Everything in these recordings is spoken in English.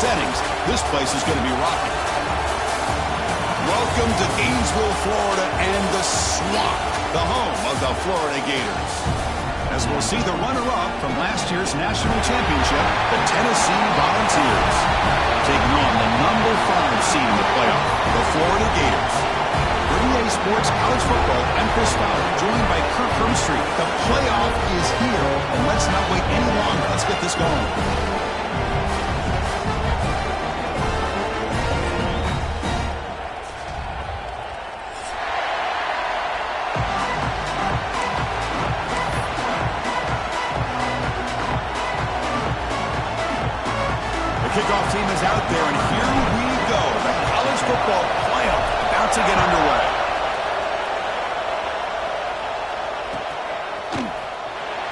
settings, this place is going to be rocking. Welcome to Gainesville, Florida, and the Swamp, the home of the Florida Gators. As we'll see the runner-up from last year's national championship, the Tennessee Volunteers, taking on the number 5 seed in the playoff, the Florida Gators. For EA Sports College Football, I'm Chris Fowler, joined by Kirk Hermstreet. The playoff is here, and let's not wait any longer. Let's get this going. Kickoff team is out there, and here we go. The college football playoff about to get underway.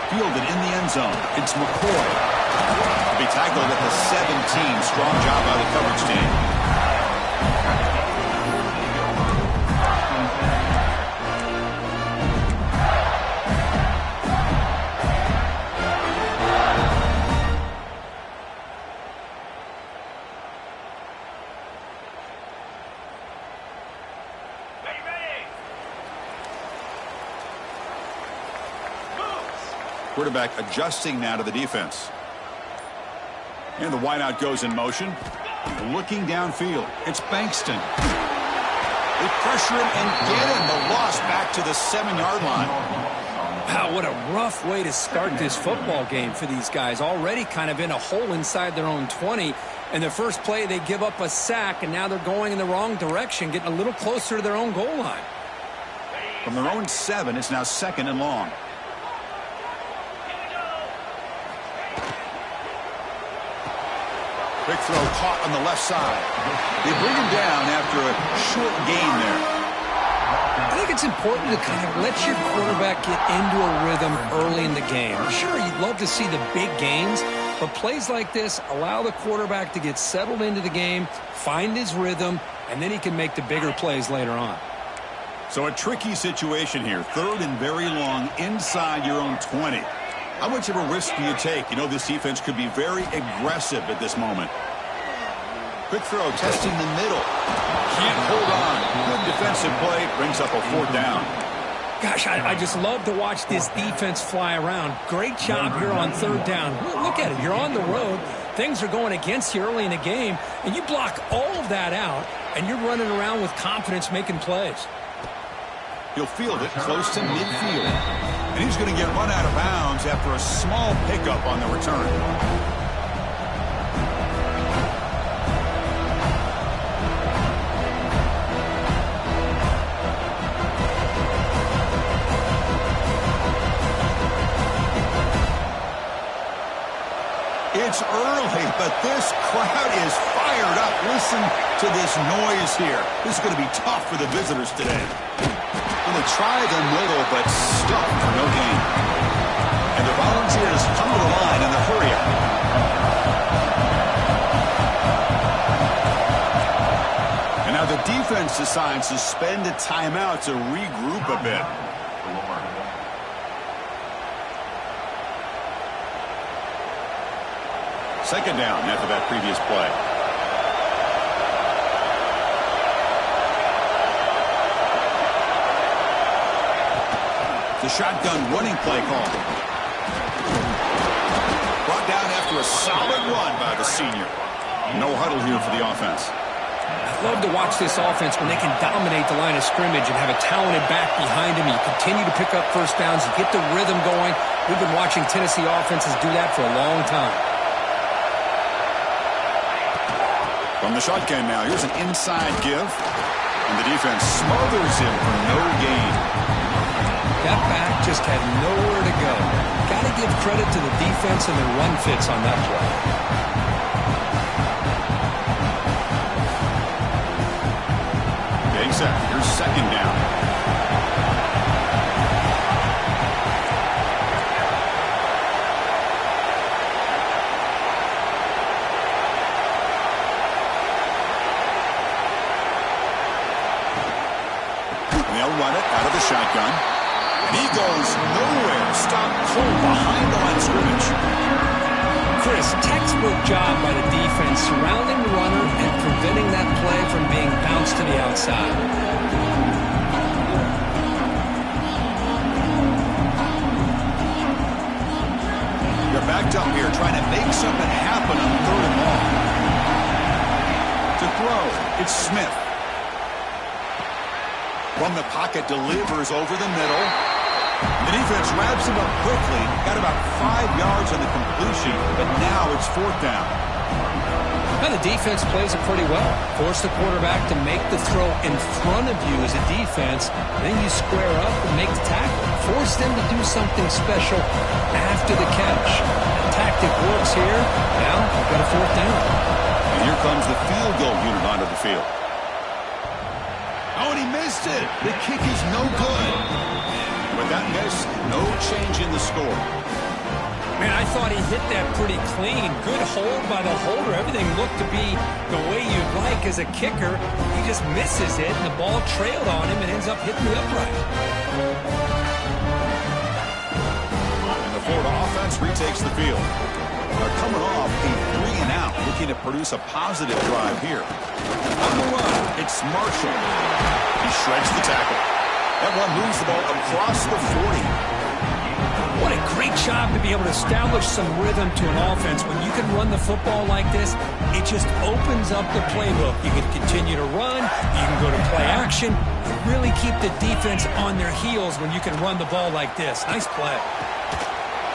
Fielded in the end zone. It's McCoy. To be tackled at the 17. Strong job by the coverage team. Quarterback adjusting now to the defense. And the wideout goes in motion. Looking downfield. It's Bankston. They pressure him and get him. The loss back to the 7-yard line. Wow, what a rough way to start this football game for these guys. Already kind of in a hole inside their own 20. And the first play, they give up a sack, and now they're going in the wrong direction, getting a little closer to their own goal line. From their own 7, it's now 2nd and long. Quick throw caught on the left side. They bring him down after a short gain there. I think it's important to kind of let your quarterback get into a rhythm early in the game. Sure, you'd love to see the big gains, but plays like this allow the quarterback to get settled into the game, find his rhythm, and then he can make the bigger plays later on. So a tricky situation here. 3rd and very long inside your own 20. How much of a risk do you take? You know this defense could be very aggressive at this moment. Quick throw, testing the middle. Can't hold on. Good defensive play. Brings up a 4th down. Gosh, I just love to watch this defense fly around. Great job here on 3rd down. Look at it. You're on the road. Things are going against you early in the game, and you block all of that out, and you're running around with confidence making plays. He'll field it close to midfield. And he's going to get run out of bounds after a small pickup on the return. It's early, but this crowd is fired up. Listen to this noise here. This is going to be tough for the visitors today. They try the middle, but stuck for no gain. And the Volunteers come to the line in the hurry up. And now the defense decides to spend a timeout to regroup a bit. Second down after that previous play. The shotgun running play call. Brought down after a solid run by the senior. No huddle here for the offense. I love to watch this offense when they can dominate the line of scrimmage and have a talented back behind him. You continue to pick up first downs. You get the rhythm going. We've been watching Tennessee offenses do that for a long time. From the shotgun now, here's an inside give. And the defense smothers him for no gain. That back just had nowhere to go. Got to give credit to the defense and their run fits on that play. Getting set. Here's 2nd down. And they'll run it out of the shotgun. And he goes nowhere. Stop cold behind the line of scrimmage. Chris, textbook job by the defense surrounding the runner and preventing that play from being bounced to the outside. They're backed up here, trying to make something happen on 3rd and long. To throw, it's Smith. From the pocket, delivers over the middle. The defense wraps him up quickly. Got about 5 yards on the completion, but now it's 4th down. Now the defense plays it pretty well. Force the quarterback to make the throw in front of you as a defense. Then you square up and make the tackle. Force them to do something special after the catch. The tactic works here. Now we've got a 4th down. And here comes the field goal unit onto the field. Oh, and he missed it. The kick is no good. With that miss, no change in the score. Man, I thought he hit that pretty clean. Good hold by the holder. Everything looked to be the way you'd like as a kicker. He just misses it, and the ball trailed on him and ends up hitting the upright. And the Florida offense retakes the field. They're coming off a 3-and-out, looking to produce a positive drive here. On the run, it's Marshall. He shreds the tackle. That one moves the ball across the 40. What a great job to be able to establish some rhythm to an offense. When you can run the football like this, it just opens up the playbook. You can continue to run. You can go to play action. You really keep the defense on their heels when you can run the ball like this. Nice play.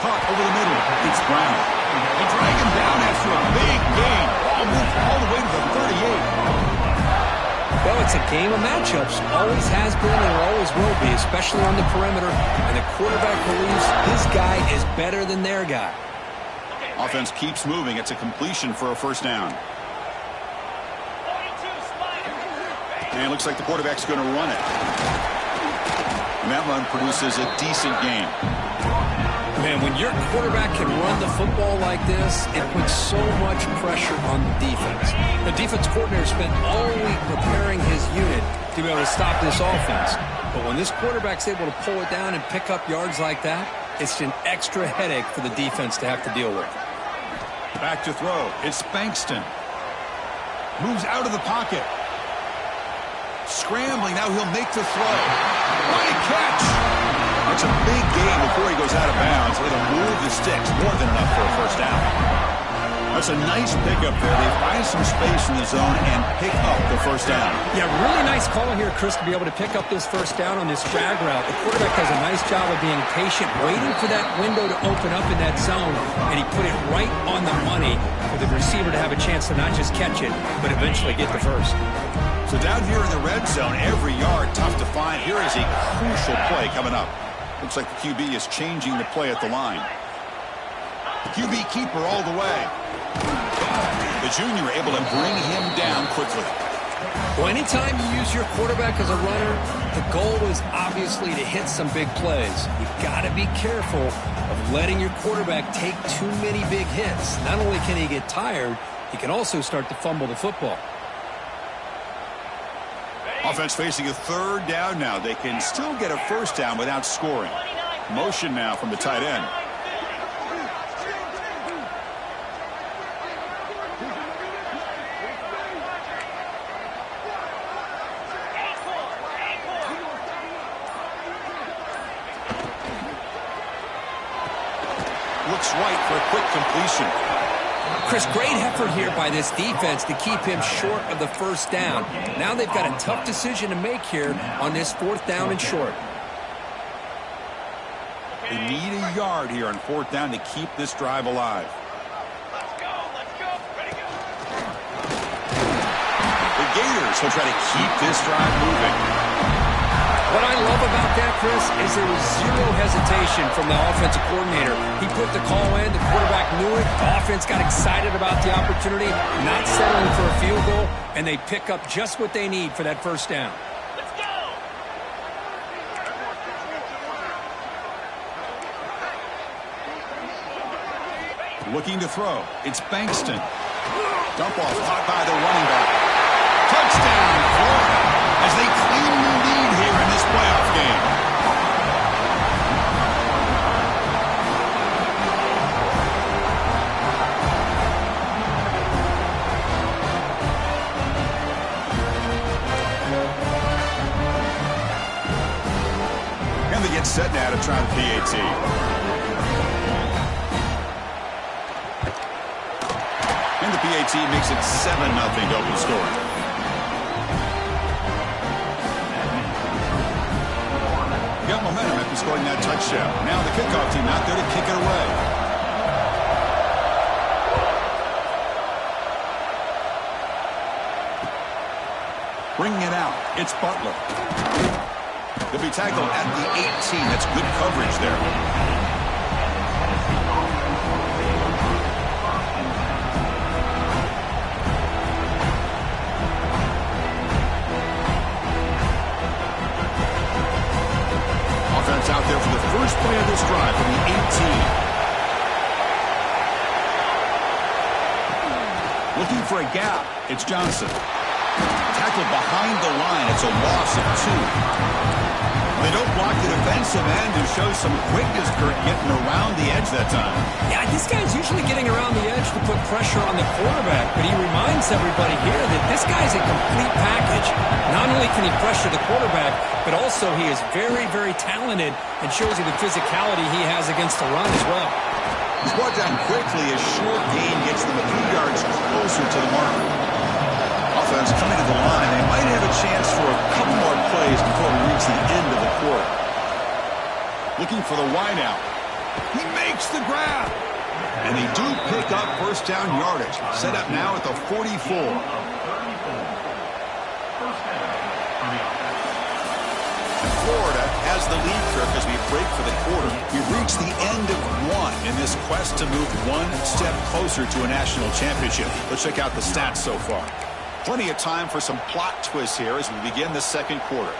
Caught over the middle. It's Brown. They drag him down after a big gain. Ball moved all the way to the 38. Well, it's a game of matchups. Always has been and always will be, especially on the perimeter. And the quarterback believes his guy is better than their guy. Offense keeps moving. It's a completion for a 1st down. And it looks like the quarterback's going to run it. And that run produces a decent gain. Man, when your quarterback can run the football like this, it puts so much pressure on the defense. The defense coordinator spent all week preparing his unit to be able to stop this offense. But when this quarterback's able to pull it down and pick up yards like that, it's an extra headache for the defense to have to deal with. Back to throw. It's Bankston. Moves out of the pocket. Scrambling. Now he'll make the throw. What a catch! That's a big gain before he goes out of bounds. It'll move the sticks. More than enough for a 1st down. That's a nice pickup there. They find some space in the zone and pick up the 1st down. Yeah, really nice call here, Chris, to be able to pick up this 1st down on this drag route. The quarterback does a nice job of being patient, waiting for that window to open up in that zone, and he put it right on the money for the receiver to have a chance to not just catch it, but eventually get the 1st. So down here in the red zone, every yard tough to find. Here is a crucial play coming up. Looks like the QB is changing the play at the line. QB keeper all the way. The junior able to bring him down quickly. Well, anytime you use your quarterback as a runner, the goal is obviously to hit some big plays. You've got to be careful of letting your quarterback take too many big hits. Not only can he get tired, he can also start to fumble the football. Offense facing a 3rd down now. They can still get a 1st down without scoring. Motion now from the tight end. Looks right for a quick completion. Chris, great effort here by this defense to keep him short of the 1st down. Now they've got a tough decision to make here on this 4th down and short. They need a yard here on 4th down to keep this drive alive. Let's go. Ready, go. The Gators will try to keep this drive moving. What I love about that, Chris, is there was zero hesitation from the offensive coordinator. He put the call in, the quarterback knew it, the offense got excited about the opportunity, not settling for a field goal, and they pick up just what they need for that 1st down. Let's go. Looking to throw. It's Bankston. Dump off caught by the running back. Touchdown, Florida, as they claim the lead here in this playoff game. set now to try the PAT. And the PAT makes it 7-0 to open scoring. Got momentum after scoring that touchdown. Now the kickoff team out there to kick it away. Bringing it out, it's Butler. They'll be tackled at the 18. That's good coverage there. Offense out there for the first play of this drive from the 18. Looking for a gap. It's Johnson. Tackled behind the line. It's a loss of 2. They don't block the defensive end who shows some quickness, Kurt, getting around the edge that time. Yeah, this guy's usually getting around the edge to put pressure on the quarterback, but he reminds everybody here that this guy's a complete package. Not only can he pressure the quarterback, but also he is very, very talented and shows you the physicality he has against the run as well. He's brought down quickly. A short gain gets them a few yards closer to the mark. Offense coming to the line. They might have a chance for a couple more plays before we reach the end of the quarter. Looking for the wideout. He makes the grab. And they do pick up first down yardage. Set up now at the 44. Florida has the lead, Kirk, as we break for the quarter. We've reached the end of one in this quest to move one step closer to a national championship. Let's check out the stats so far. Plenty of time for some plot twists here as we begin the second quarter.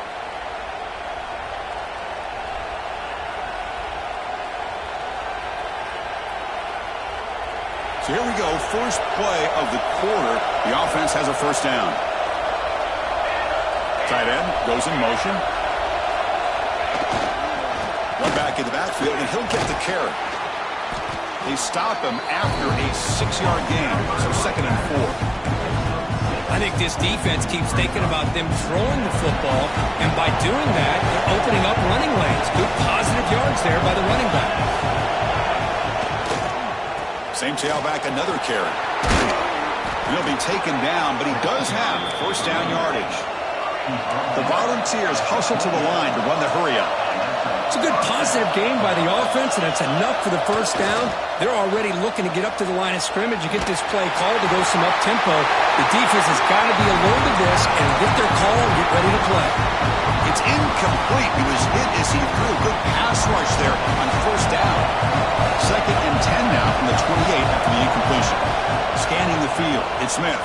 So here we go, first play of the quarter. The offense has a first down. Tight end goes in motion. One back in the backfield, and he'll get the carry. They stop him after a 6-yard gain, so 2nd and 4. I think this defense keeps thinking about them throwing the football, and by doing that, they're opening up running lanes. Good positive yards there by the running back. Same tailback, another carry. He'll be taken down, but he does have first down yardage. The Volunteers hustle to the line to run the hurry-up. It's a good positive game by the offense, and it's enough for the first down. They're already looking to get up to the line of scrimmage and get this play called to go some up-tempo. The defense has got to be alert to this and get their call and get ready to play. It's incomplete. He was hit as he threw a good pass rush there on first down. 2nd and 10 now from the 28 after the incompletion. Scanning the field, it's Smith.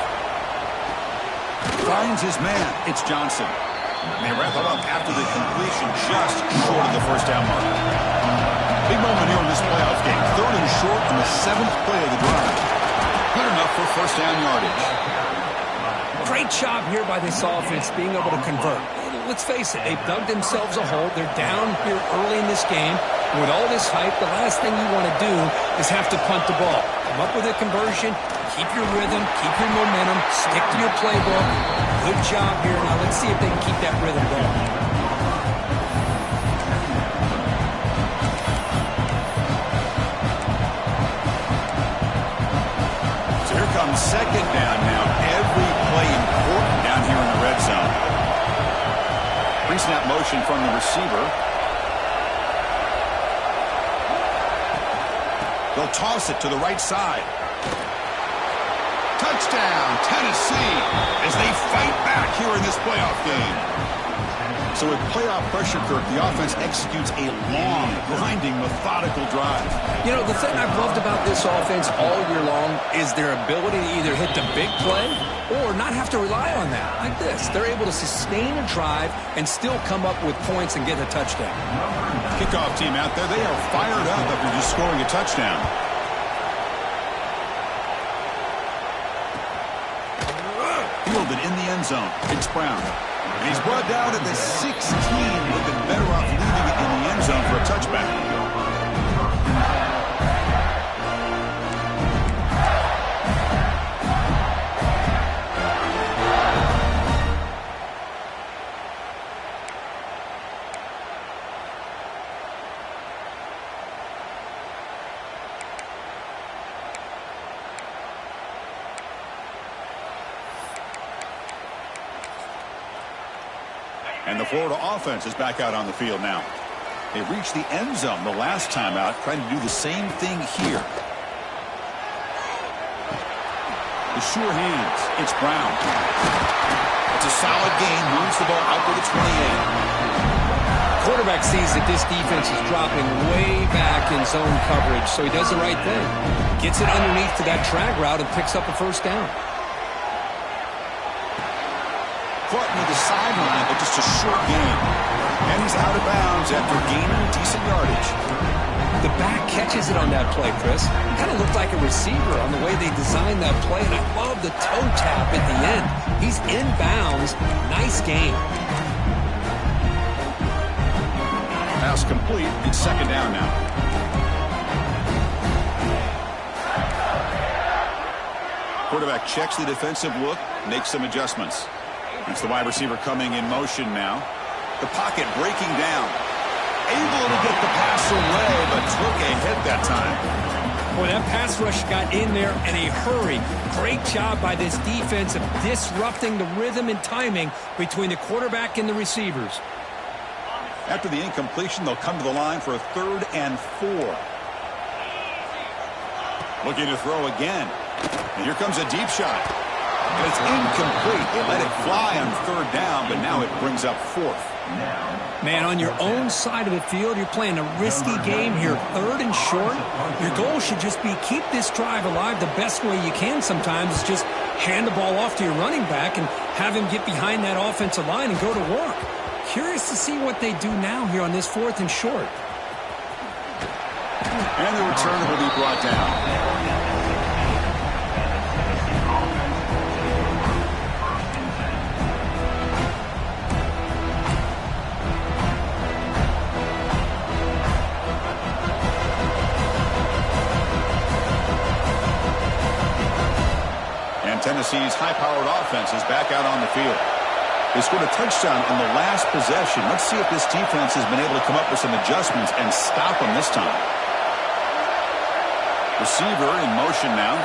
Finds his man, it's Johnson. And they wrap it up after the completion, just short of the first down mark. Big moment here in this playoff game. 3rd and short on the 7th play of the drive. Good enough for first down yardage. Great job here by this offense being able to convert. Let's face it, they've dug themselves a hole. They're down here early in this game. And with all this hype, the last thing you want to do is have to punt the ball. Come up with a conversion, keep your rhythm, keep your momentum, stick to your playbook. Good job here. Now let's see if they can keep that rhythm going. So here comes 2nd down now. Every play important down here in the red zone. Pre-snap motion from the receiver. They'll toss it to the right side. Touchdown, Tennessee, as they fight back here in this playoff game. So with playoff pressure, Kirk, the offense executes a long, grinding, methodical drive. You know, the thing I've loved about this offense all year long is their ability to either hit the big play or not have to rely on that. Like this, they're able to sustain a drive and still come up with points and get a touchdown. Kickoff team out there, they are fired up after just scoring a touchdown. Fielded in the end zone. It's Brown. And he's brought down at the 16. Would have been better off leaving it in the end zone for a touchback. And the Florida offense is back out on the field now. They reached the end zone the last time out, trying to do the same thing here. The sure hands. It's Brown. It's a solid gain. Moves the ball out to the 28. Quarterback sees that this defense is dropping way back in zone coverage, so he does the right thing. Gets it underneath to that drag route and picks up a first down. Caught near the sideline, but just a short gain. And he's out of bounds after gaining decent yardage. The back catches it on that play, Chris. It kind of looked like a receiver on the way they designed that play, and I love the toe tap at the end. He's in bounds. Nice game. Pass complete. It's second down now. Quarterback checks the defensive look, makes some adjustments. It's the wide receiver coming in motion now. The pocket breaking down. Able to get the pass away, but took a hit that time. Boy, that pass rush got in there in a hurry. Great job by this defense of disrupting the rhythm and timing between the quarterback and the receivers. After the incompletion, they'll come to the line for a 3rd and 4. Looking to throw again. And here comes a deep shot. And it's incomplete. They let it fly on 3rd down, but now it brings up 4th. Man, on your own side of the field, you're playing a risky game here. 3rd and short. Your goal should just be keep this drive alive the best way you can sometimes. Is just hand the ball off to your running back and have him get behind that offensive line and go to work. Curious to see what they do now here on this 4th and short. And the return will be brought down. Tennessee's high-powered offense is back out on the field. They scored a touchdown on the last possession. Let's see if this defense has been able to come up with some adjustments and stop them this time. Receiver in motion now.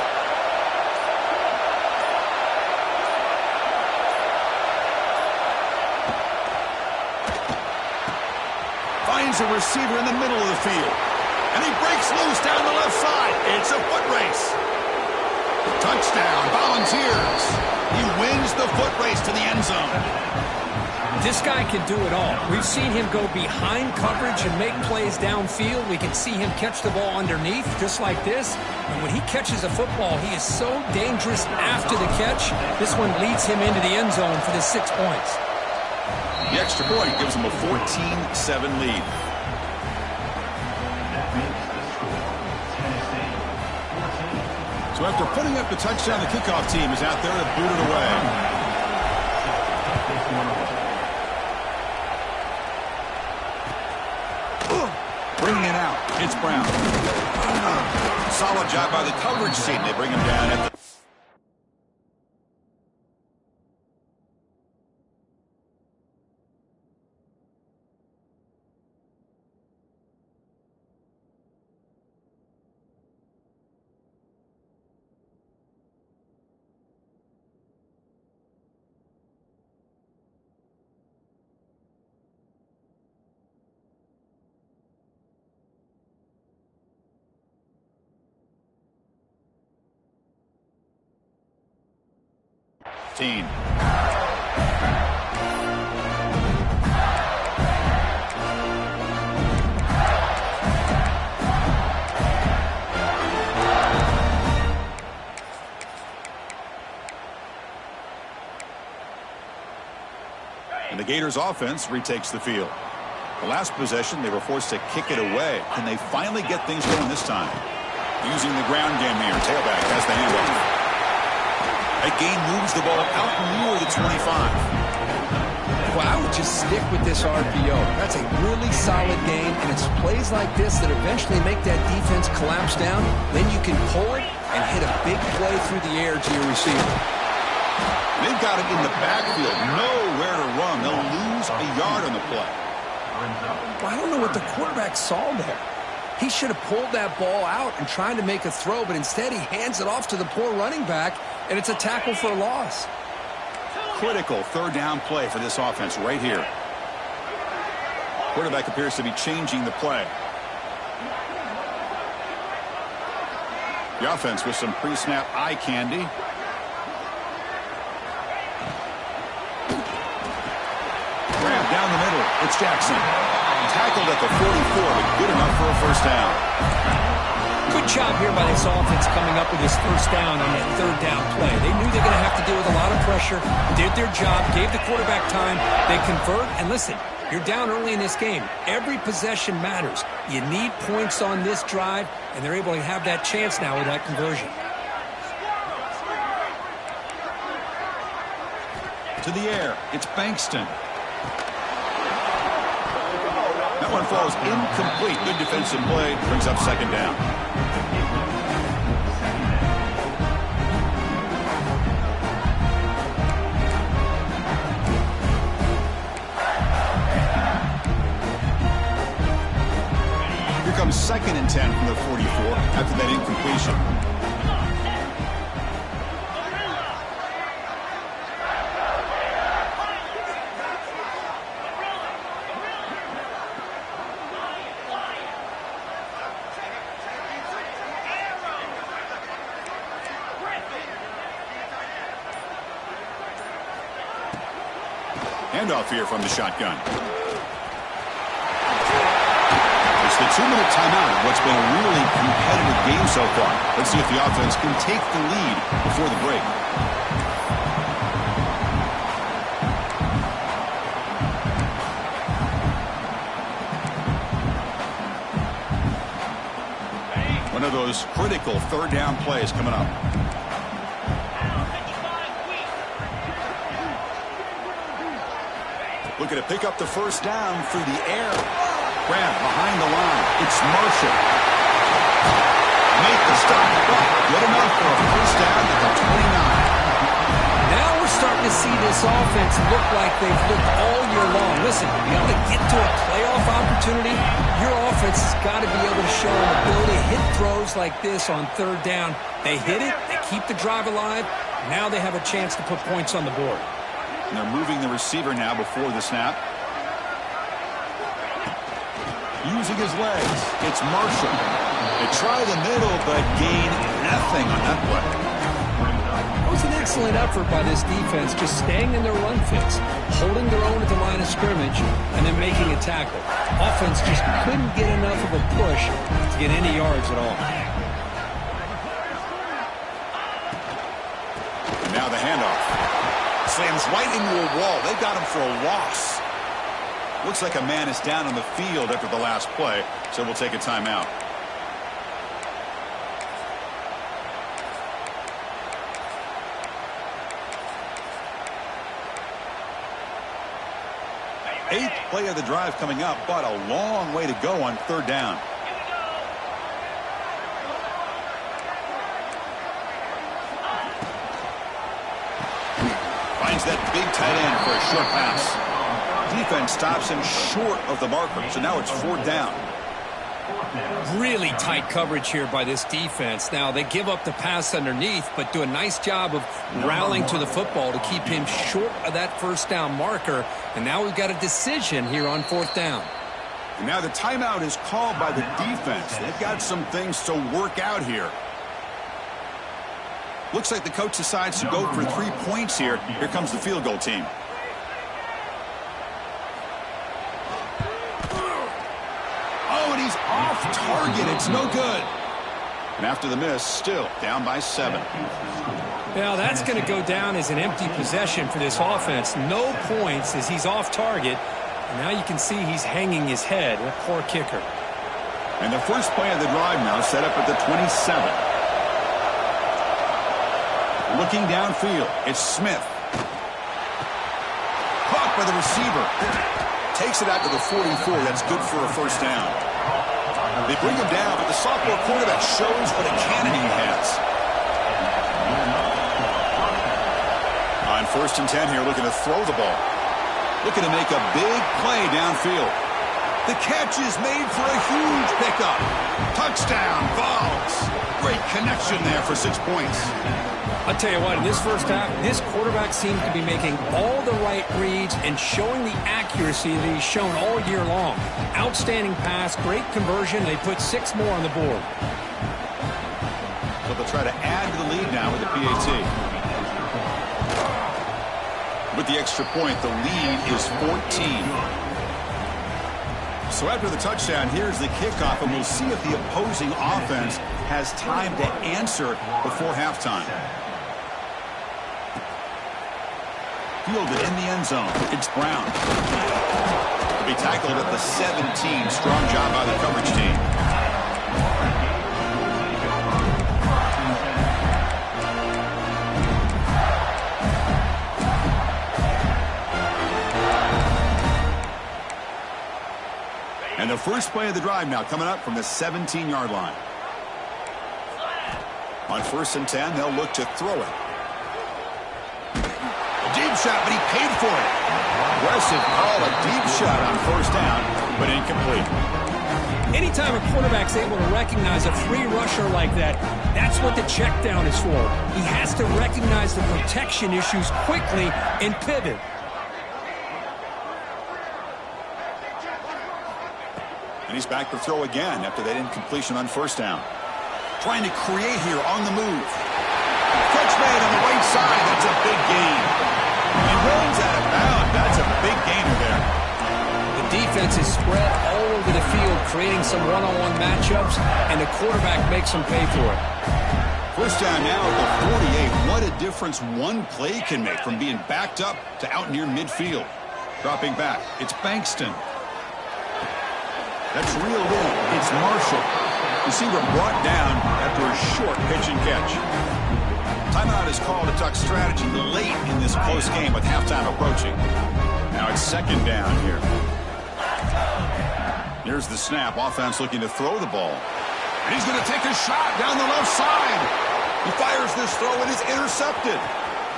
Finds a receiver in the middle of the field. And he breaks loose down the left side. It's a foot race. Touchdown, Volunteers. He wins the foot race to the end zone. This guy can do it all. We've seen him go behind coverage and make plays downfield. We can see him catch the ball underneath, just like this. And when he catches a football, he is so dangerous after the catch. This one leads him into the end zone for the 6 points. The extra point gives him a 14-7 lead. So after putting up the touchdown, the kickoff team is out there to boot it away. Bringing it out, it's Brown. Solid job by the coverage team. They bring him down at the... team. And the Gators offense retakes the field. The last possession, they were forced to kick it away. Can they finally get things going this time? Using the ground game here. Tailback has the handoff. That gain moves the ball out near the 25. Well, I would just stick with this RPO. That's a really solid game, and it's plays like this that eventually make that defense collapse down. Then you can pull it and hit a big play through the air to your receiver. They've got it in the backfield. Nowhere to run. They'll lose a yard on the play. Well, I don't know what the quarterback saw there. He should have pulled that ball out and tried to make a throw, but instead he hands it off to the poor running back, and it's a tackle for a loss. Critical 3rd down play for this offense right here. Quarterback appears to be changing the play. The offense with some pre-snap eye candy. Grab down the middle. It's Jackson. Tackled at the 44, but good enough for a first down. Good job here by this offense coming up with this first down on that third down play. They knew they were going to have to deal with a lot of pressure, did their job, gave the quarterback time. They convert, and listen, you're down early in this game. Every possession matters. You need points on this drive, and they're able to have that chance now with that conversion. To the air, it's Bankston. That one falls incomplete. Good defensive play. Brings up second down. Here comes 2nd and 10 from the 44 after that incompletion. Handoff here from the shotgun. It's the 2-minute timeout of what's been a really competitive game so far. Let's see if the offense can take the lead before the break. One of those critical third down plays coming up. Looking to pick up the first down through the air. Grab behind the line. It's Marshall. Make the stop. Good enough for a first down at the 29. Now we're starting to see this offense look like they've looked all year long. Listen, to be able to get to a playoff opportunity, your offense has got to be able to show an ability to hit throws like this on third down. They hit it. They keep the drive alive. Now they have a chance to put points on the board. And they're moving the receiver now before the snap. Using his legs, it's Marshall. They try the middle, but gain nothing on that play. It was an excellent effort by this defense, just staying in their run fits, holding their own at the line of scrimmage, and then making a tackle. Offense just couldn't get enough of a push to get any yards at all. And now the handoff. Slams right into a wall. They got him for a loss. Looks like a man is down on the field after the last play, so we'll take a timeout. Eighth play of the drive coming up, but a long way to go on third down. Finds that big tight end for a short pass. Defense stops him short of the marker, so now it's fourth down. Really tight coverage here by this defense. Now, they give up the pass underneath, but do a nice job of rallying to the football to keep him short of that first down marker. And now we've got a decision here on fourth down. And now the timeout is called by the defense. They've got some things to work out here. Looks like the coach decides to go for 3 points here. Here comes the field goal team. Oh, and he's off target. It's no good. And after the miss, still down by 7. Now, that's going to go down as an empty possession for this offense. No points as he's off target. And now you can see he's hanging his head. A poor kicker. And the first play of the drive now set up at the 27. Looking downfield, it's Smith. Caught by the receiver. Takes it out to the 44. That's good for a first down. They bring him down, but the sophomore quarterback shows what a cannon he has. On 1st and 10 here, looking to throw the ball. Looking to make a big play downfield. The catch is made for a huge pickup. Touchdown, Vols. Great connection there for 6 points. I'll tell you what, in this first half, this quarterback seems to be making all the right reads and showing the accuracy that he's shown all year long. Outstanding pass, great conversion. They put 6 more on the board. So they'll try to add to the lead now with the PAT. With the extra point, the lead is 14. So after the touchdown, here's the kickoff, and we'll see if the opposing offense has time to answer before halftime. Fielded in the end zone. It's Brown. To be tackled at the 17. Strong job by the coverage team. And the first play of the drive now coming up from the 17-yard line. On 1st and 10, they'll look to throw it. Deep shot, but he paid for it. Aggressive call, a deep shot on 1st down, but incomplete. Anytime a quarterback's able to recognize a free rusher like that, that's what the check down is for. He has to recognize the protection issues quickly and pivot. And he's back to throw again after that incompletion on 1st down. Trying to create here on the move. Catch made on the right side. That's a big gain. He runs out of bounds. That's a big gainer there. The defense is spread all over the field, creating some one-on-one matchups, and the quarterback makes them pay for it. 1st down now at the 48. What a difference one play can make from being backed up to out near midfield. Dropping back. It's Bankston. That's reeled in. It's Marshall. Receiver brought down after a short pitch and catch. Timeout is called to talk strategy late in this close game with halftime approaching. Now it's 2nd down here. Here's the snap. Offense looking to throw the ball. And he's going to take a shot down the left side. He fires this throw and is intercepted.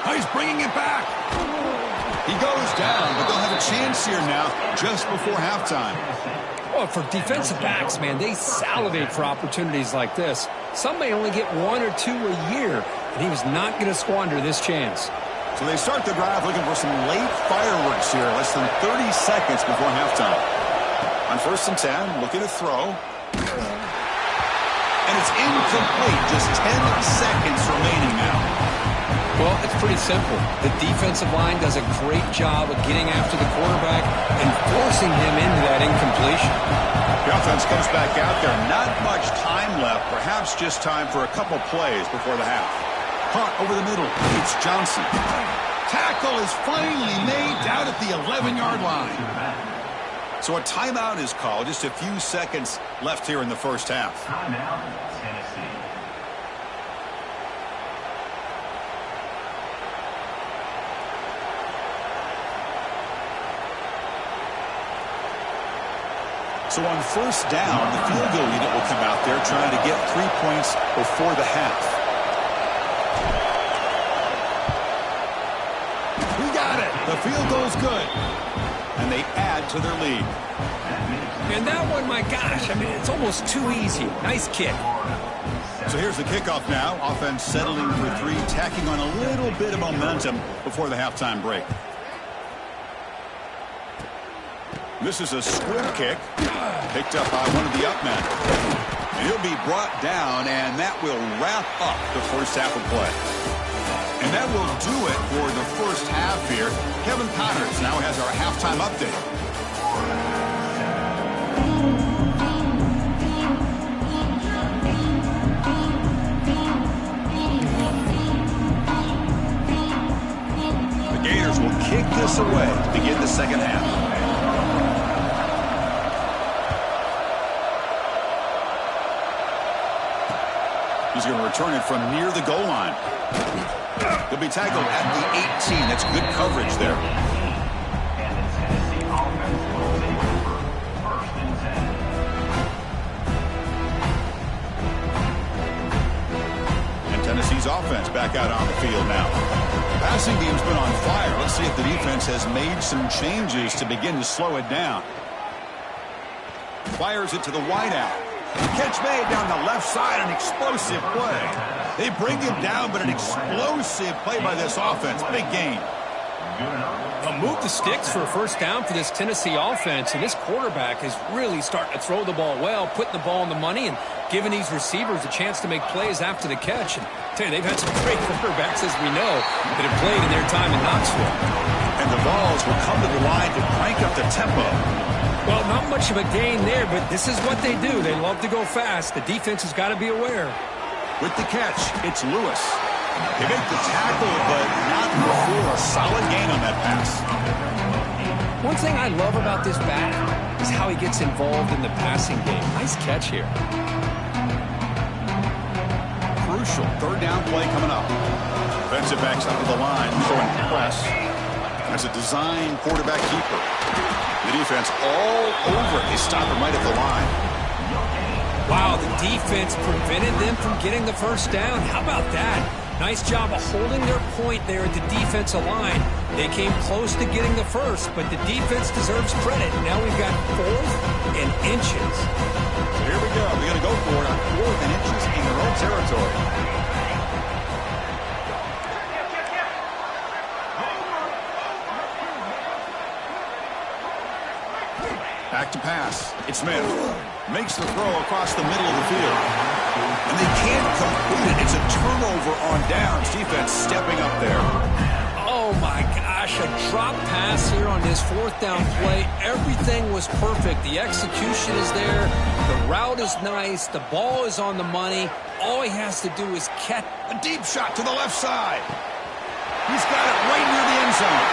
Now he's bringing it back. He goes down, but they'll have a chance here now just before halftime. Well, for defensive backs, man, they salivate for opportunities like this. Some may only get 1 or 2 a year, and he was not going to squander this chance. So they start the drive looking for some late fireworks here, less than 30 seconds before halftime. On 1st and 10, looking to throw. And it's incomplete. Just 10 seconds remaining now. Well, it's pretty simple. The defensive line does a great job of getting after the quarterback and forcing him into that incompletion. The offense comes back out there. Not much time left. Perhaps just time for a couple plays before the half. Caught over the middle. It's Johnson. Tackle is finally made down at the 11-yard line. So a timeout is called. Just a few seconds left here in the first half. Timeout, Tennessee. So on 1st down, the field goal unit will come out there trying to get 3 points before the half. We got it. The field goal's good. And they add to their lead. And that one, my gosh, I mean, it's almost too easy. Nice kick. So here's the kickoff now. Offense settling for 3, tacking on a little bit of momentum before the halftime break. This is a squib kick, picked up by one of the up men. And he'll be brought down, and that will wrap up the first half of play. And that will do it for the first half here. Kevin Connors now has our halftime update. The Gators will kick this away to begin the second half. He's going to return it from near the goal line. He'll be tackled at the 18. That's good coverage there. And Tennessee's offense back out on the field now. The passing game's been on fire. Let's see if the defense has made some changes to begin to slow it down. Fires it to the wideout. Catch made down the left side, an explosive play. They bring him down, but an explosive play by this offense. Big gain. Move the sticks for a first down for this Tennessee offense, and this quarterback is really starting to throw the ball well, putting the ball on the money, and giving these receivers a chance to make plays after the catch. And I tell you, they've had some great quarterbacks, as we know, that have played in their time in Knoxville. And the Vols will come to the line to crank up the tempo. Well, not much of a gain there, but this is what they do. They love to go fast. The defense has got to be aware. With the catch, it's Lewis. They make the tackle, but not before a solid gain on that pass. One thing I love about this back is how he gets involved in the passing game. Nice catch here. Crucial third down play coming up. Defensive backs up to the line, showing press. As a design quarterback keeper. The defense all over it. They stop him right at the line. Wow, the defense prevented them from getting the first down. How about that? Nice job of holding their point there at the defensive line. They came close to getting the first, but the defense deserves credit. Now we've got 4th and inches. So here we go. We're going to go for it on 4th and inches in their own territory. Back to pass. It's Smith. Makes the throw across the middle of the field. And they can't complete it. It's a turnover on downs. Defense stepping up there. Oh, my gosh. A drop pass here on this 4th down play. Everything was perfect. The execution is there. The route is nice. The ball is on the money. All he has to do is catch. A deep shot to the left side. He's got it right near the end zone.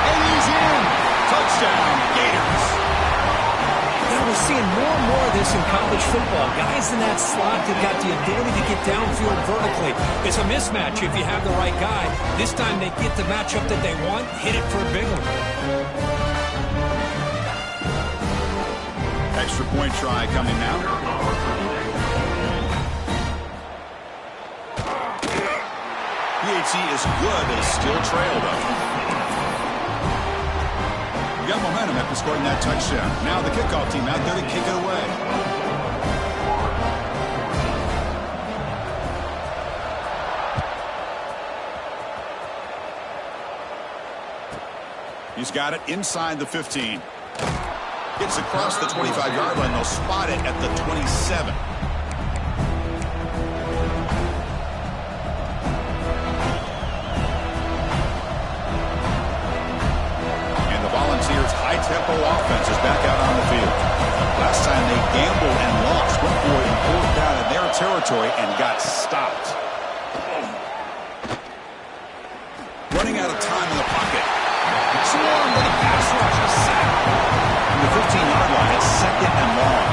And he's in. Touchdown, Gators. We're seeing more and more of this in college football. Guys in that slot that got the ability to get downfield vertically. It's a mismatch if you have the right guy. This time they get the matchup that they want, hit it for a big one. Extra point try coming now. PHC is good, but is still trailed up. Got momentum after scoring that touchdown. Now the kickoff team out there to kick it away. He's got it inside the 15. Gets across the 25-yard line. They'll spot it at the 27. High-tempo offense is back out on the field. Last time they gambled and lost, went for it and pulled down in their territory and got stopped. Running out of time in the pocket. Swarmed with a pass rush, a sack. From the 15-yard line, it's 2nd and long.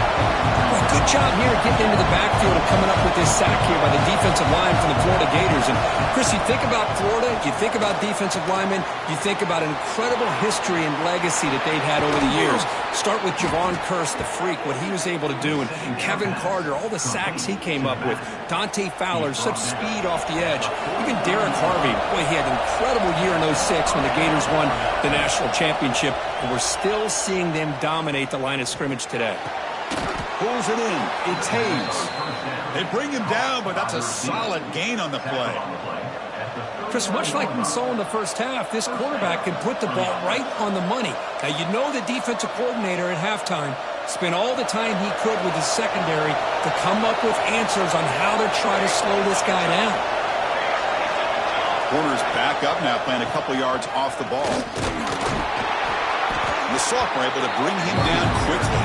Well, good job here getting into the backfield and coming up with this sack here by the defensive line from the Florida Gators. And, Chris, you think about Florida, you think about defensive linemen, you think about an incredible history and legacy that they've had over the years. Start with Javon Kearse, the freak, what he was able to do, and Kevin Carter, all the sacks he came up with. Dante Fowler, such speed off the edge. Even Derek Harvey, boy, he had an incredible year in 06 when the Gators won the national championship, and we're still seeing them dominate the line of scrimmage today. Pulls it in. It's Hayes. They bring him down, but that's a solid gain on the play. Chris, much like we saw in the first half, this quarterback can put the ball right on the money. Now, you know the defensive coordinator at halftime spent all the time he could with his secondary to come up with answers on how to try to slow this guy down. Corner's back up now, playing a couple yards off the ball. The sophomore able to bring him down quickly.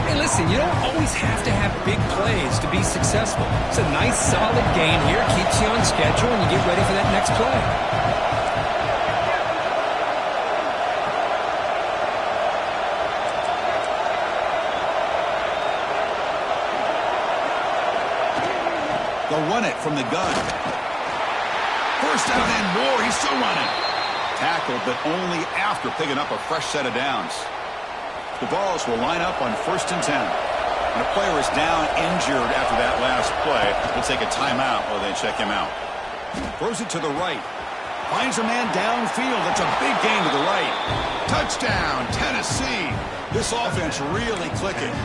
Hey, listen, you don't always have to have big plays to be successful. It's a nice, solid game here. Keeps you on schedule, and you get ready for that next play. They'll run it from the gun. First down and more. He's still running. Tackled, but only after picking up a fresh set of downs. The Vols will line up on 1st and 10. When a player is down injured after that last play, they'll take a timeout while they check him out. Throws it to the right. Finds a man downfield. That's a big gain to the right. Touchdown, Tennessee. This offense really clicking.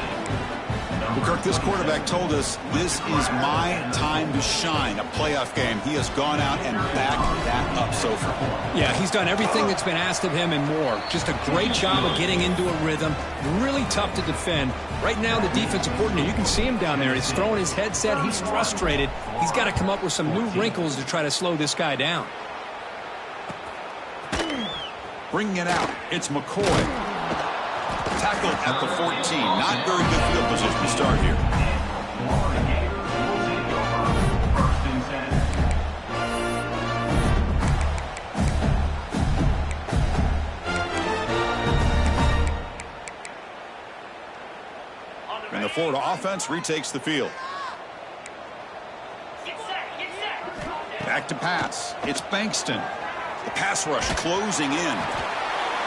Well, Kirk, this quarterback told us this is my time to shine, a playoff game. He has gone out and backed that up so far. Yeah, he's done everything that's been asked of him and more. Just a great job of getting into a rhythm. Really tough to defend. Right now, the defensive coordinator, you can see him down there. He's throwing his headset. He's frustrated. He's got to come up with some new wrinkles to try to slow this guy down. Bringing it out, it's McCoy. Tackled at the 14. Not very good field position to start here. And the Florida offense retakes the field. Back to pass. It's Bankston. The pass rush closing in.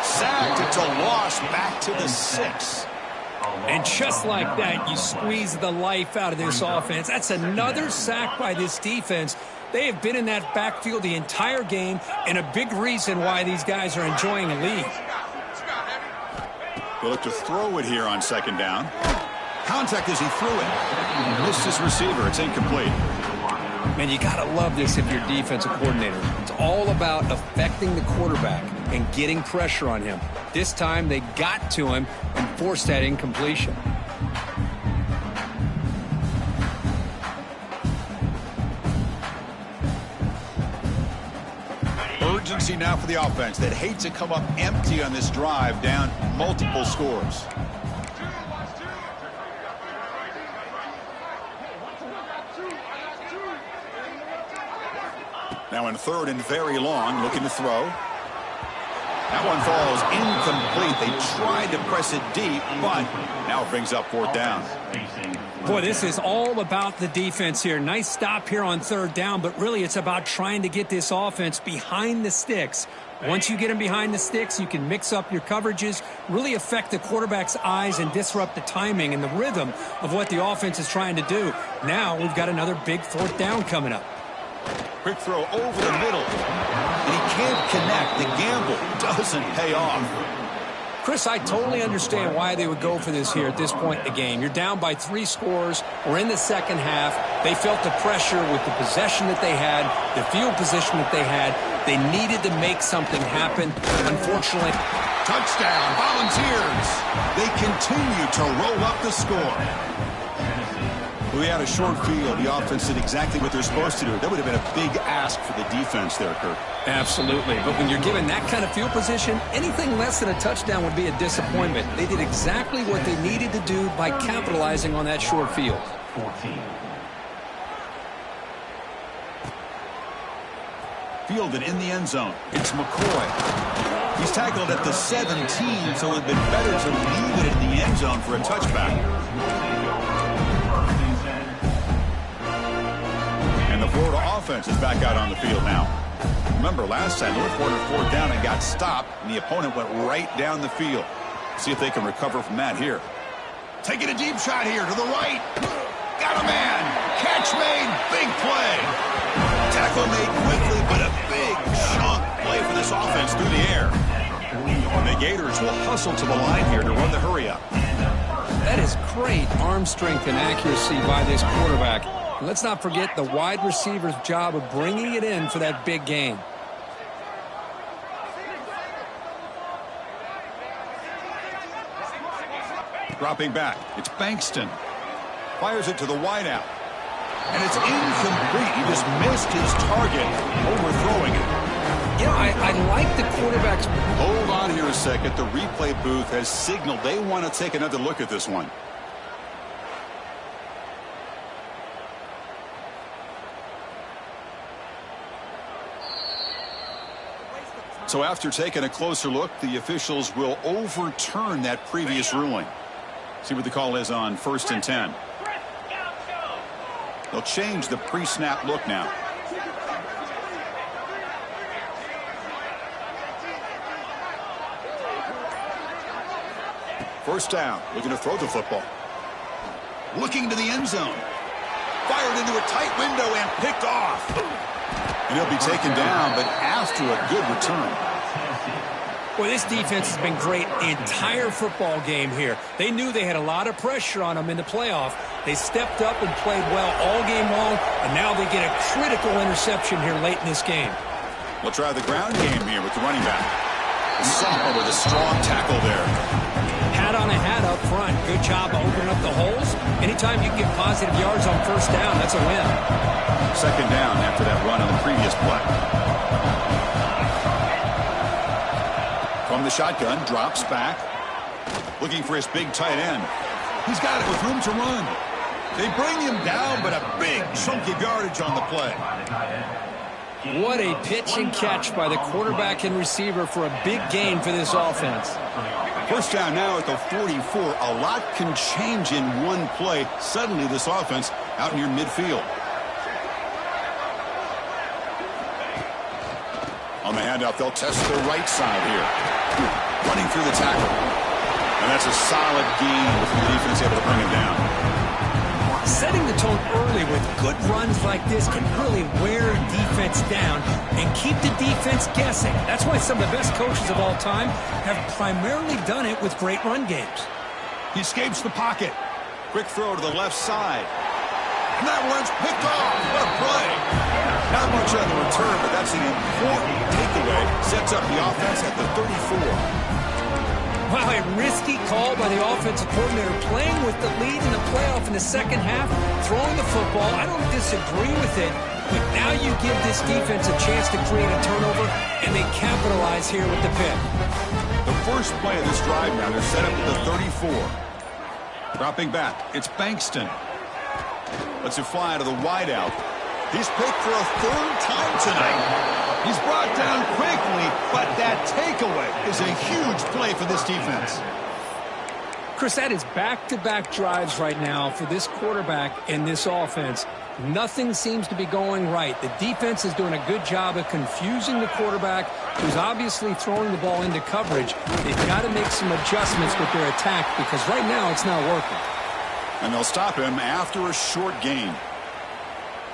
Sacked. It's a loss back to the 6. And just like that, you squeeze the life out of this offense. That's another sack by this defense. They have been in that backfield the entire game, and a big reason why these guys are enjoying a lead. They'll look to throw it here on second down. Contact as he threw it. Missed his receiver. It's incomplete. Man, you got to love this if you're defensive coordinator. It's all about affecting the quarterback and getting pressure on him. This time they got to him and forced that incompletion. Urgency now for the offense that hate to come up empty on this drive, down multiple scores. Now in third and very long, looking to throw. That one falls incomplete. They tried to press it deep, but now it brings up fourth down. Boy, this is all about the defense here. Nice stop here on third down, but really it's about trying to get this offense behind the sticks. Once you get them behind the sticks, you can mix up your coverages, really affect the quarterback's eyes and disrupt the timing and the rhythm of what the offense is trying to do. Now we've got another big fourth down coming up. Quick throw over the middle, and he can't connect. The gamble doesn't pay off. Chris, I totally understand why they would go for this here at this point in the game. You're down by 3 scores. We're in the second half. They felt the pressure with the possession that they had, the field position that they had. They needed to make something happen. Unfortunately, touchdown, Volunteers. They continue to roll up the score. We had a short field. The offense did exactly what they're supposed to do. That would have been a big ask for the defense there, Kirk. Absolutely. But when you're given that kind of field position, anything less than a touchdown would be a disappointment. They did exactly what they needed to do by capitalizing on that short field. 14. Fielded in the end zone. It's McCoy. He's tackled at the 17, so it would have been better to leave it in the end zone for a touchback. And the Florida offense is back out on the field now. Remember, last time they went for fourth down and got stopped, and the opponent went right down the field. See if they can recover from that here. Taking a deep shot here to the right. Got a man. Catch made. Big play. Tackle made quickly, but a big chunk play for this offense through the air. And the Gators will hustle to the line here to run the hurry up. That is great arm strength and accuracy by this quarterback. And let's not forget the wide receiver's job of bringing it in for that big gain. Dropping back, it's Bankston. Fires it to the wideout. And it's incomplete. He just missed his target, overthrowing it. You know, I like the quarterback's... Hold on here a second. The replay booth has signaled they want to take another look at this one. So after taking a closer look, the officials will overturn that previous ruling. See what the call is on 1st and 10. They'll change the pre-snap look now. First down, looking to throw the football. Looking to the end zone. Fired into a tight window and picked off. And he'll be taken down, but after a good return. Boy, this defense has been great the entire football game here. They knew they had a lot of pressure on them in the playoff. They stepped up and played well all game long, and now they get a critical interception here late in this game. We'll try the ground game here with the running back. Sapa with a strong tackle there. Hat on a hat up front. Good job of opening up the holes. Anytime you get positive yards on first down, that's a win. Second down after that run on the previous play. From the shotgun, drops back. Looking for his big tight end. He's got it with room to run. They bring him down, but a big chunk of yardage on the play. What a pitch and catch by the quarterback and receiver for a big gain for this offense. First down now at the 44. A lot can change in one play. Suddenly this offense out near midfield. On the handoff, they'll test the right side here. Running through the tackle. And that's a solid gain before the defense able to bring him down. Setting the tone early with good runs like this can really wear defense down and keep the defense guessing. That's why some of the best coaches of all time have primarily done it with great run games. He escapes the pocket. Quick throw to the left side. And that one's picked off. What a play. Not much on the return, but that's an important takeaway. Sets up the offense at the 34. Wow, a risky call by the offensive coordinator, playing with the lead in the playoff in the second half, throwing the football. I don't disagree with it, but now you give this defense a chance to create a turnover, and they capitalize here with the pick. The first play of this drive now, they're set up at the 34. Dropping back, it's Bankston. Lets it fly to the wideout. He's picked for a third time tonight. He's brought down quickly, but that takeaway is a huge play for this defense. Chris, that is back-to-back drives right now for this quarterback and this offense. Nothing seems to be going right. The defense is doing a good job of confusing the quarterback, who's obviously throwing the ball into coverage. They've got to make some adjustments with their attack because right now it's not working. And they'll stop him after a short gain.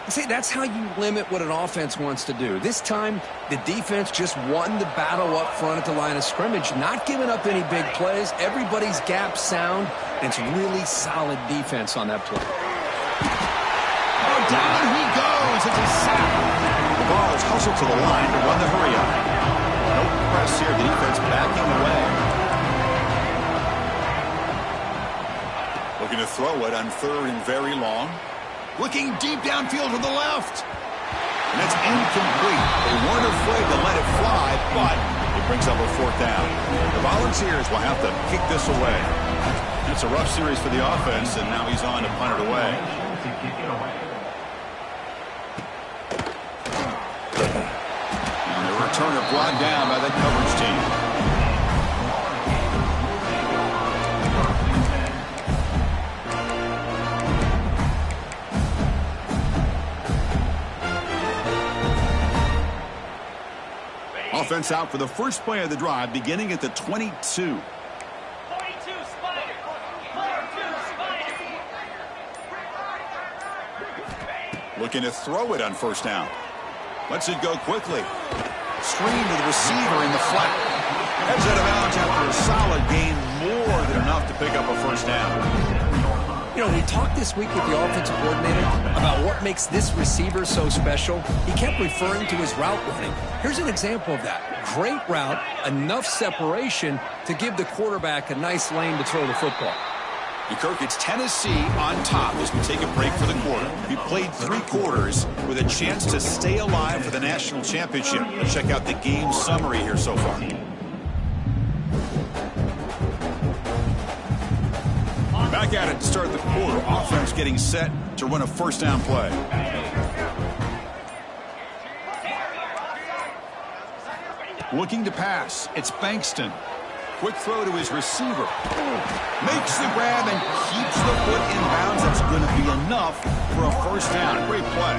See, that's how you limit what an offense wants to do. This time, the defense just won the battle up front at the line of scrimmage, not giving up any big plays. Everybody's gap sound, and it's really solid defense on that play. Oh, down he goes. It's a sack. The Vols hustle to the line to run the hurry up. No press here. The defense backing away. Looking to throw it on third and very long. Looking deep downfield to the left. And it's incomplete. They weren't afraid to let it fly, but it brings up a fourth down. The Volunteers will have to kick this away. It's a rough series for the offense, and now he's on to punt it away. And the returner brought down by the coverage team. Offense out for the first play of the drive, beginning at the 22. 42 Spider. 42 Spider. Looking to throw it on first down. Lets it go quickly. Screen to the receiver in the flat. Heads out of bounds after a solid gain, more than enough to pick up a first down. You know, we talked this week with the offensive coordinator about what makes this receiver so special. He kept referring to his route running. Here's an example of that. Great route, enough separation to give the quarterback a nice lane to throw the football. And Kirk, it's Tennessee on top as we take a break for the quarter. We played 3 quarters with a chance to stay alive for the national championship. Let's check out the game summary here so far. Back at it to start the quarter. Offense getting set to run a first down play. Looking to pass. It's Bankston. Quick throw to his receiver. Makes the grab and keeps the foot in bounds. That's going to be enough for a first down. Great play.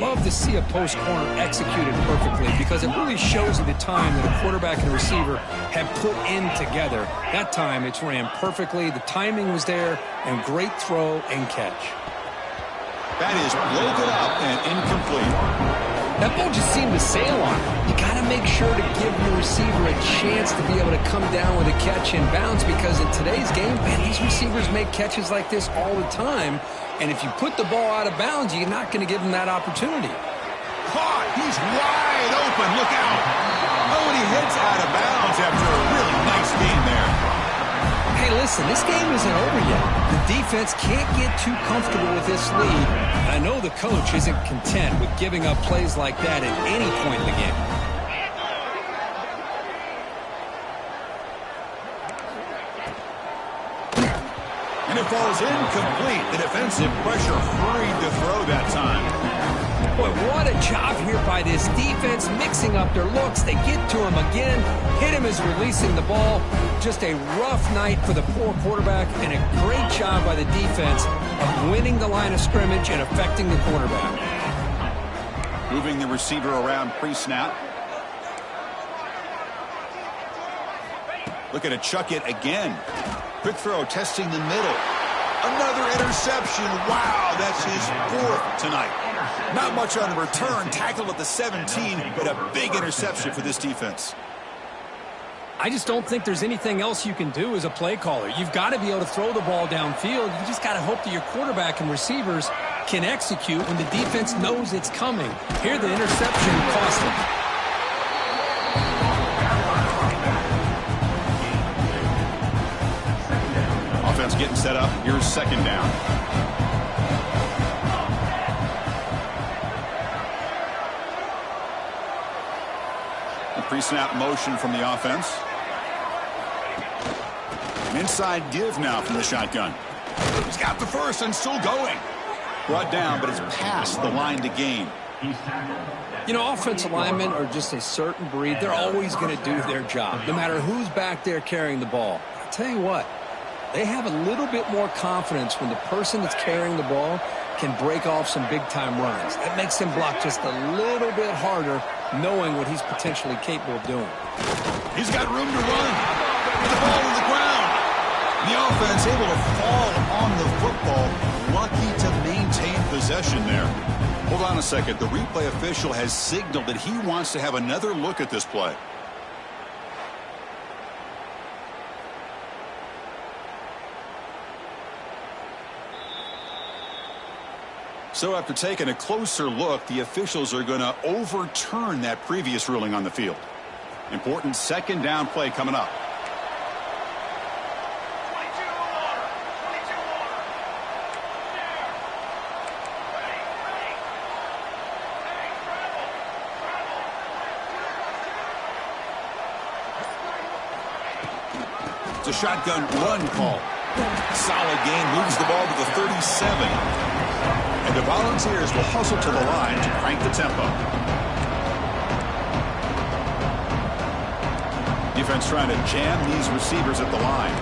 Love to see a post corner executed perfectly because it really shows you the time that a quarterback and a receiver have put in together. That time it's ran perfectly. The timing was there, and great throw and catch. That is broken up and incomplete. That ball just seemed to sail on him. You got to make sure sure to give your receiver a chance to be able to come down with a catch and bounce, because in today's game, man, these receivers make catches like this all the time. And if you put the ball out of bounds, you're not going to give them that opportunity. Caught. He's wide open. Look out. Oh, and he hits out of bounds after a really nice game there. Hey, listen, this game isn't over yet. The defense can't get too comfortable with this lead. I know the coach isn't content with giving up plays like that at any point in the game. And it falls incomplete. The defensive pressure hurried to throw that time. Boy, what a job here by this defense, mixing up their looks. They get to him again, hit him as releasing the ball. Just a rough night for the poor quarterback, and a great job by the defense of winning the line of scrimmage and affecting the quarterback. Moving the receiver around pre-snap. Looking to chuck it again. Quick throw, testing the middle. Another interception. Wow, that's his 4th tonight. Not much on the return. Tackled at the 17, but a big interception for this defense. I just don't think there's anything else you can do as a play caller. You've got to be able to throw the ball downfield. You just got to hope that your quarterback and receivers can execute when the defense knows it's coming. Here, the interception cost them. Offense getting set up. Here's 2nd down. A pre-snap motion from the offense. An inside give now from the shotgun. He's got the first and still going. Brought down, but it's past the line to gain. You know, offensive linemen are just a certain breed. They're always going to do their job, no matter who's back there carrying the ball. I'll tell you what, they have a little bit more confidence when the person that's carrying the ball can break off some big-time runs. That makes him block just a little bit harder, knowing what he's potentially capable of doing. He's got room to run with the ball on the ground. The offense able to fall on the football, lucky to maintain possession there. Hold on a second. The replay official has signaled that he wants to have another look at this play. So after taking a closer look, the officials are going to overturn that previous ruling on the field. Important 2nd down play coming up. It's a shotgun run call. Solid gain, moves the ball to the 37. And the Volunteers will hustle to the line to crank the tempo. Defense trying to jam these receivers at the line.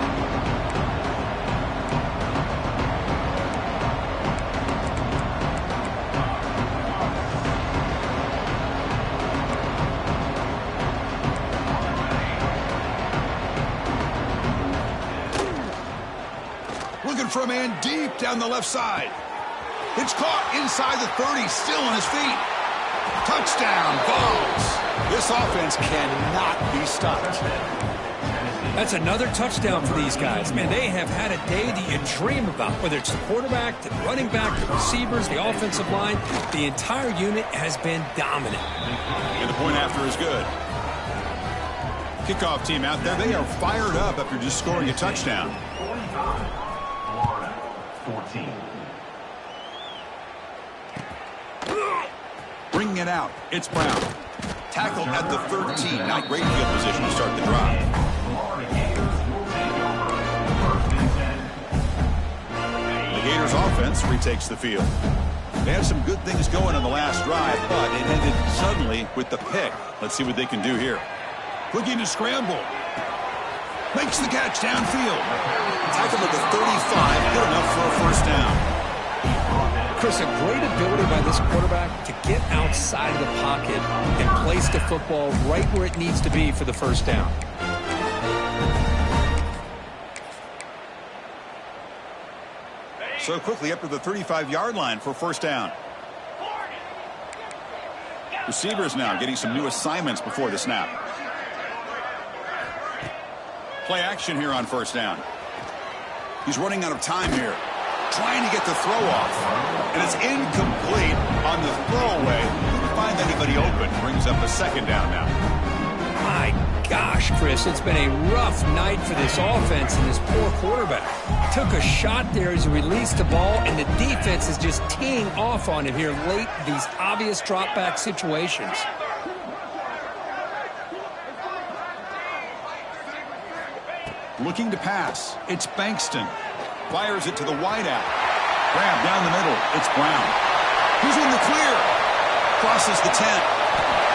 Looking for a man deep down the left side. It's caught inside the 30, still on his feet. Touchdown, Vols. This offense cannot be stopped. That's another touchdown for these guys. Man, they have had a day that you dream about, whether it's the quarterback, the running back, the receivers, the offensive line. The entire unit has been dominant. And the point after is good. Kickoff team out there, they are fired up after just scoring a touchdown. 14. Bringing it out, it's Brown. Tackled at the 13. Not great field position to start the drive. The Gators offense retakes the field. They had some good things going on the last drive, but it ended suddenly with the pick. Let's see what they can do here. Looking to scramble. Makes the catch downfield. Tackled at the 35. Good enough for a first down. Chris, a great ability by this quarterback to get outside of the pocket and place the football right where it needs to be for the first down. So quickly up to the 35-yard line for first down. Receivers now getting some new assignments before the snap. Play action here on first down. He's running out of time here. Trying to get the throw off. And it's incomplete on the throwaway. Couldn't find anybody open. Brings up a second down now. My gosh, Chris, it's been a rough night for this offense and this poor quarterback. Took a shot there as he released the ball, and the defense is just teeing off on him here late in these obvious drop-back situations. Looking to pass. It's Bankston. Fires it to the wideout. Grab down the middle. It's Brown. He's in the clear. Crosses the 10.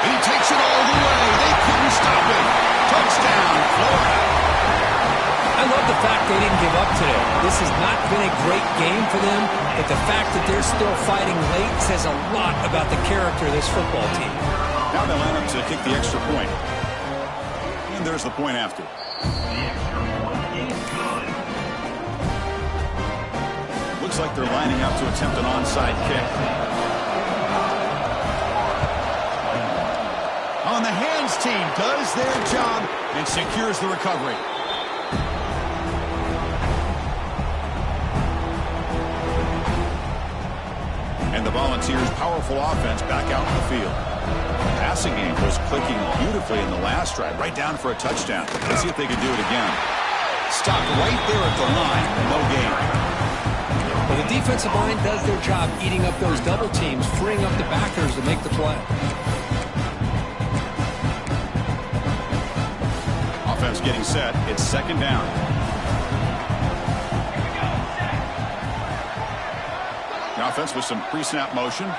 He takes it all the way. They couldn't stop him. Touchdown, Florida. I love the fact they didn't give up today. This has not been a great game for them, but the fact that they're still fighting late says a lot about the character of this football team. Now they line up to kick the extra point. And there's the point after. Looks like they're lining up to attempt an onside kick. On the hands team does their job and secures the recovery. And the Volunteers' powerful offense back out in the field. The passing game was clicking beautifully in the last drive, right down for a touchdown. Let's see if they can do it again. Stopped right there at the line, no gain. Well, the defensive line does their job eating up those double teams, freeing up the backers to make the play. Offense getting set. It's second down. The offense with some pre-snap motion.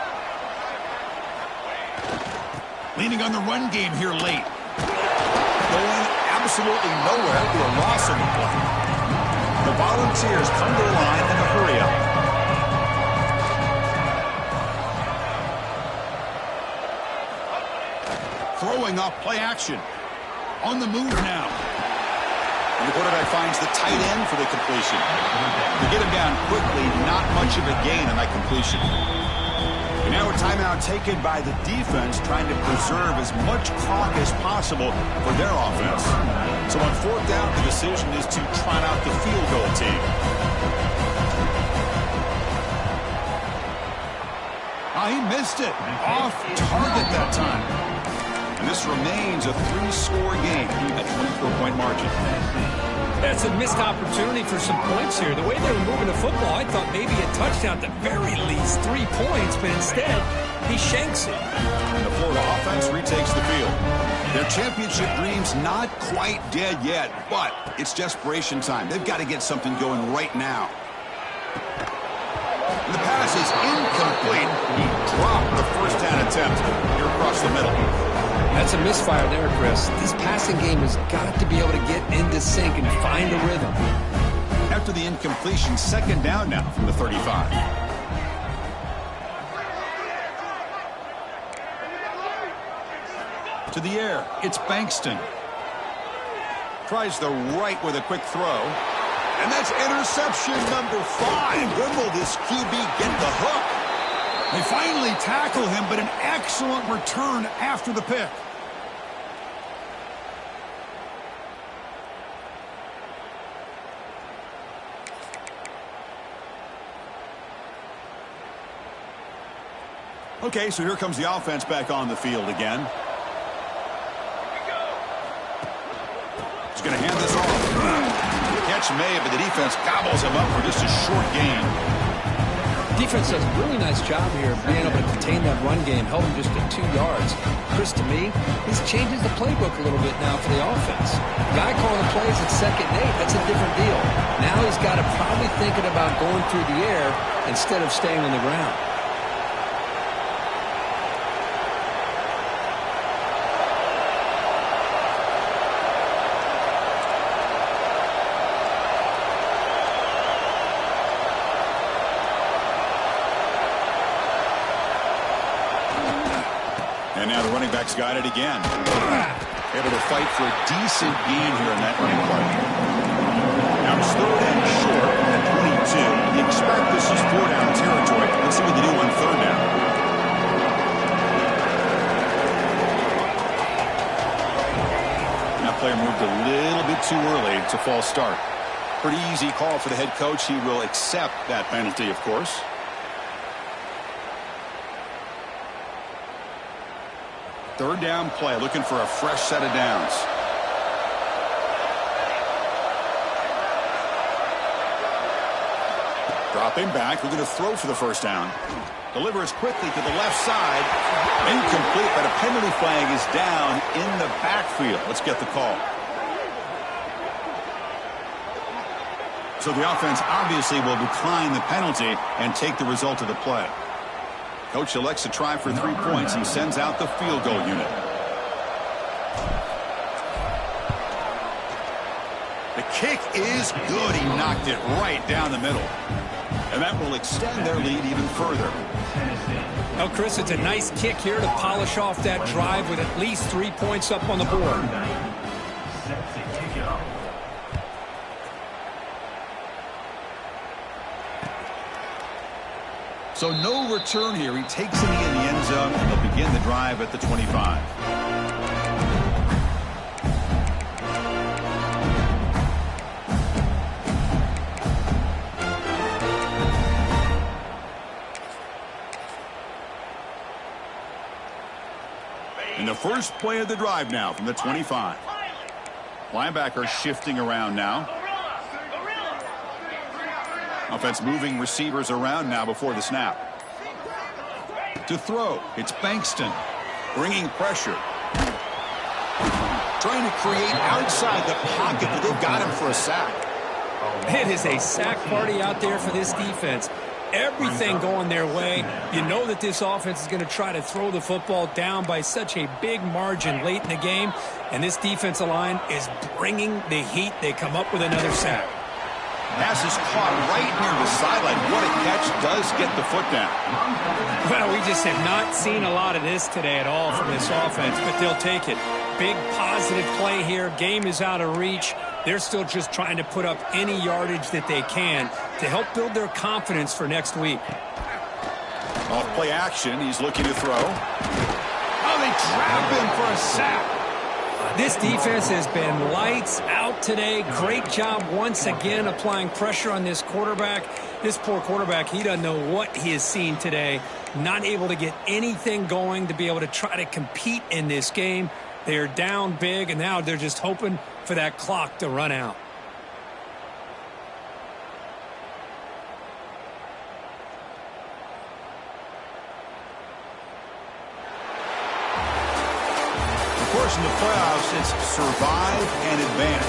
Leaning on the run game here late. Going absolutely nowhere to a loss in the play. The Volunteers come to the line in a hurry up. Throwing off play action. On the move now. And the quarterback finds the tight end for the completion. To get him down quickly, not much of a gain on that completion. And now a timeout taken by the defense, trying to preserve as much clock as possible for their offense. So on fourth down, the decision is to trot out the field goal team. He missed it. Off target that time. And this remains a three-score game at 24-point margin. That's a missed opportunity for some points here. The way they were moving the football, I thought maybe a touchdown, at the very least 3 points, but instead, he shanks it. And the Florida offense retakes the field. Their championship dreams not quite dead yet, but it's desperation time. They've got to get something going right now. And the pass is incomplete. He dropped the first down attempt here across the middle. That's a misfire there, Chris. This passing game has got to be able to get into sync and find a rhythm. After the incompletion, second down now from the 35. To the air, it's Bankston. Tries the right with a quick throw. And that's interception number 5. When will this QB get the hook? They finally tackle him, but an excellent return after the pick. Okay, so here comes the offense back on the field again. He's going to hand this off. Catch made, but the defense gobbles him up for just a short gain. Defense does a really nice job here of being able to contain that run game, held him just at 2 yards. Chris, to me, this changes the playbook a little bit now for the offense. Guy calling the plays at 2nd and 8, that's a different deal. Now he's got to probably thinking about going through the air instead of staying on the ground. And now the running back's got it again. Able to fight for a decent gain here in that running play. Now it's 3rd and short at 22. You expect this is 4-down territory. Let's see what they do on 3rd down. player moved a little bit too early. It's a false start. Pretty easy call for the head coach. He will accept that penalty, of course. Third down play, looking for a fresh set of downs. Dropping back, looking to throw for the first down. Delivers quickly to the left side. Incomplete, but a penalty flag is down in the backfield. Let's get the call. So the offense obviously will decline the penalty and take the result of the play. Coach elects to try for 3 points and sends out the field goal unit. The kick is good. He knocked it right down the middle. And that will extend their lead even further. Well, Chris, it's a nice kick here to polish off that drive with at least 3 points up on the board. So no return here. He takes it in the end zone, and they'll begin the drive at the 25. And the first play of the drive now from the 25. Linebacker shifting around now. Offense moving receivers around now before the snap. To throw, it's Bankston. Bringing pressure. Trying to create outside the pocket, but they've got him for a sack. It is a sack party out there for this defense. Everything going their way. You know that this offense is going to try to throw the football down by such a big margin late in the game. And this defensive line is bringing the heat. They come up with another sack. Pass is caught right near the sideline. What a catch. Does get the foot down. Well, we just have not seen a lot of this today at all from this offense, but they'll take it. Big positive play here. Game is out of reach. They're still just trying to put up any yardage that they can to help build their confidence for next week. Off play action. He's looking to throw. Oh, they trap him for a sack. This defense has been lights out today. Great job once again applying pressure on this quarterback. This poor quarterback, he doesn't know what he has seen today. Not able to get anything going to be able to try to compete in this game. They're down big, and now they're just hoping for that clock to run out. Of course, in the playoffs, it's survive and advance.